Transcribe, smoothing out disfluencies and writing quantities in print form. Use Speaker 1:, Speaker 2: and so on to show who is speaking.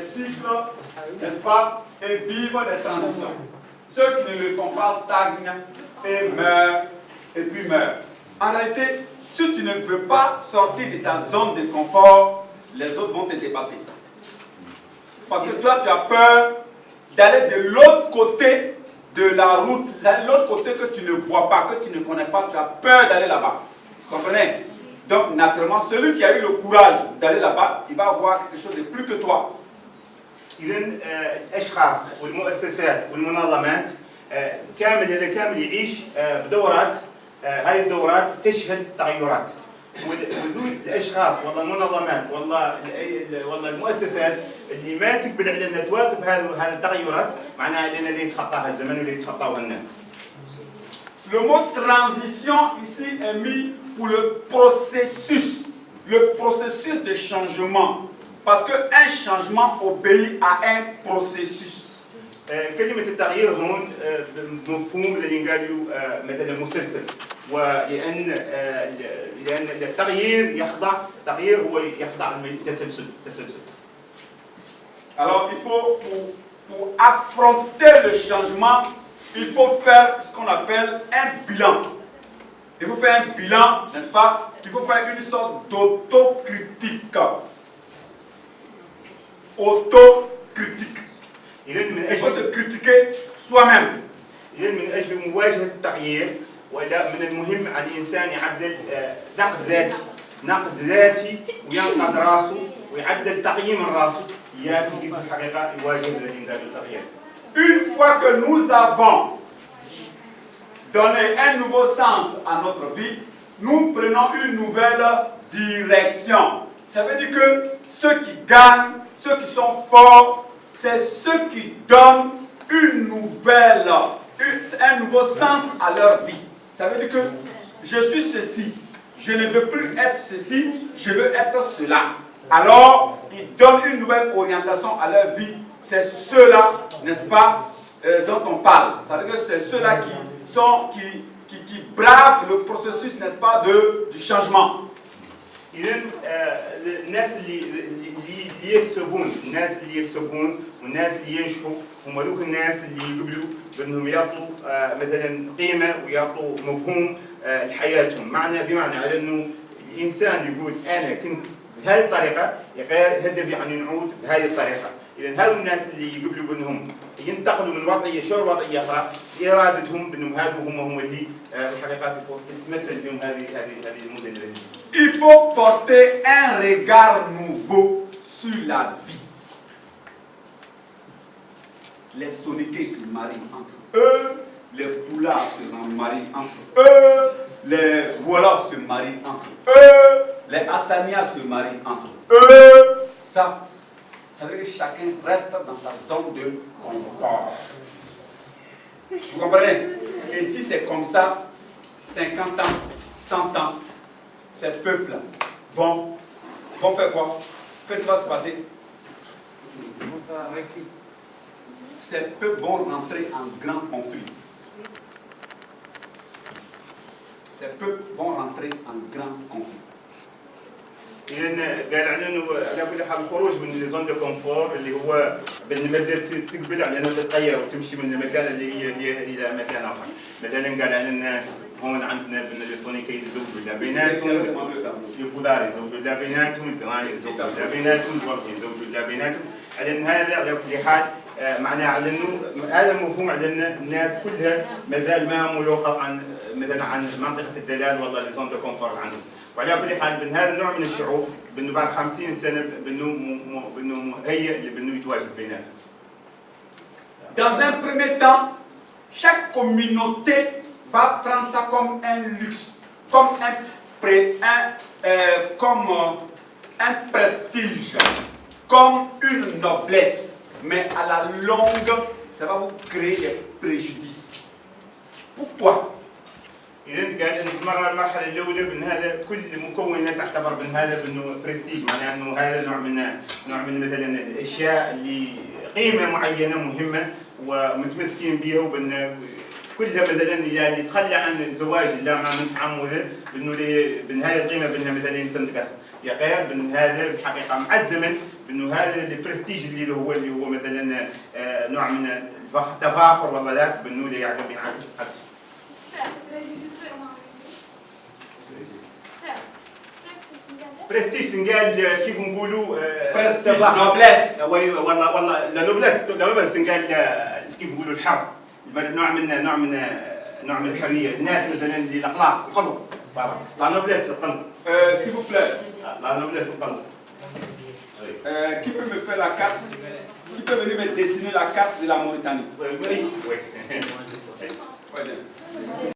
Speaker 1: cycles, n'est-ce pas, et vivent les transitions. Ceux qui ne le font pas stagnent et meurent, et puis meurent. En réalité, si tu ne veux pas sortir de ta zone de confort, les autres vont te dépasser. Parce que toi, tu as peur d'aller de l'autre côté de la route, de l'autre côté que tu ne vois pas, que tu ne connais pas, tu as peur d'aller là-bas. Vous comprenez? Donc, naturellement, celui qui a eu le courage d'aller là-bas, il va voir quelque chose de plus que toi.
Speaker 2: إذن الأشخاص والمؤسسات والمنظمات كامل يعيش في دورات، هذه الدورات تشهد تغيرات، وذوي الأشخاص والله المنظمات والله المؤسسات اللي ما تقبل على أنها تواكب هذه التغيرات معناها أننا اللي يتخطاها الزمن واللي يتخطاها الناس.
Speaker 1: Le mot transition ici est mis pour le processus de changement. Parce qu'un changement obéit à un processus.
Speaker 2: كلمة التغيير هون مفهوم اللي قالوا مثلا مسلسل، ولأن التغيير هو يخضع للتسلسل.
Speaker 1: Alors il faut, pour affronter le changement, il faut faire ce qu'on appelle un bilan. Il faut faire un bilan, n'est-ce pas? Il faut faire une sorte d'autocritique. Autocritique. Il faut se critiquer soi-même.
Speaker 2: إذا من أجل مواجهة التغيير ولا من المهم على الإنسان يعدل نقد ذاتي وينقد راسه ويعدل تقييم راسه ياكل في الحقيقة يواجه التغيير.
Speaker 1: Une fois que nous avons donné un nouveau sens à notre vie, nous prenons une nouvelle direction. Ça veut dire que ceux qui gagnent, ceux qui sont forts, c'est ceux qui donnent un nouveau sens à leur vie. Ça veut dire que je suis ceci, je ne veux plus être ceci, je veux être cela. Alors, ils donnent une nouvelle orientation à leur vie. C'est ceux-là, n'est-ce pas, dont on parle. Ça veut dire que c'est ceux-là qui bravent le processus, n'est-ce pas, du changement.
Speaker 2: إذن الناس اللي يكسبون والناس اللي ينجحوا هم ذوك الناس اللي يقبلوا بأنهم يعطوا مثلا قيمة ويعطوا مفهوم لحياتهم، بمعنى على أنه الإنسان يقول أنا كنت بهذه الطريقة غير هدفي أن نعود بهذه الطريقة. إذن هؤلاء الناس اللي يقبلوا بأنهم ينتقلوا من وضعية شعور وضعية أخرى إرادتهم بأنهم هذا هم اللي الحقيقة تمثل بهم هذه المدة.
Speaker 1: Il faut porter un regard nouveau sur la vie. Les Soninké se marient entre eux, les Poulards se marient entre eux, les Wolofs se marient entre eux, les Hassanias se marient entre eux. Ça veut dire que chacun reste dans sa zone de confort. Vous comprenez? Et si c'est comme ça, 50 ans, 100 ans, ces peuples vont faire quoi? Qu'est-ce qui va se passer? Ces peuples vont rentrer en grand conflit. Ces peuples vont rentrer en grand conflit.
Speaker 2: إذن قال على انه على كل حال الخروج من زون دو كونفور اللي هو بالمدة تقبل على انه تتغير وتمشي من المكان اللي هي الى مكان اخر. مثلا قال على الناس هون عندنا بالسونيكي يتزوجوا لا بيناتهم، البولار يتزوجوا لا بيناتهم، البنات يتزوجوا لا بيناتهم، الوفد يتزوجوا لا بيناتهم. على ان هذا على كل حال معناه على انه هذا المفهوم على ان الناس كلها مازال ما ملوقه عن مثلا عن منطقه الدلال والله لي زون دو كونفور عندهم. وعلى كل حال بأن هذا النوع من الشعوب بأنه بعد 50 سنة بأنه مهيئ بأنه يتواجد بيناتهم.
Speaker 1: Dans un premier temps, chaque communauté va prendre ça comme un luxe, comme un prestige, comme une noblesse. Mais à la longue, ça va vous créer des préjudices. Pourquoi?
Speaker 2: إذا قال إن المرحلة الأولى بأن هذا كل مكونات تعتبر بأن هذا بأنه برستيج، معناه إنه هذا نوع من مثلا الأشياء اللي قيمة معينة مهمة ومتمسكين بها، وبأن كلها مثلا اللي يتخلى عن الزواج لا مع من تعمده بأن هذه القيمة بأنها مثلا تنتكس. يقير بأن هذا الحقيقة معزما بأنه هذا البرستيج اللي هو مثلا نوع من التفاخر والله لا بأنه اللي يعجب ينعكس عكسه. برستيج تنقال كيف نقولوا
Speaker 1: نوبليس.
Speaker 2: والله لا نوبليس تنقال كيف نقولوا الحرب نوع من الحريه الناس مثلا اللي الاقلاق القلب لا نوبليس القلب.
Speaker 1: S'il vous plaît.
Speaker 2: لا نوبليس القلب.
Speaker 1: Qui peut me faire la carte? Qui peut venir me dessiner la carte de la Mauritanie?
Speaker 2: Oui.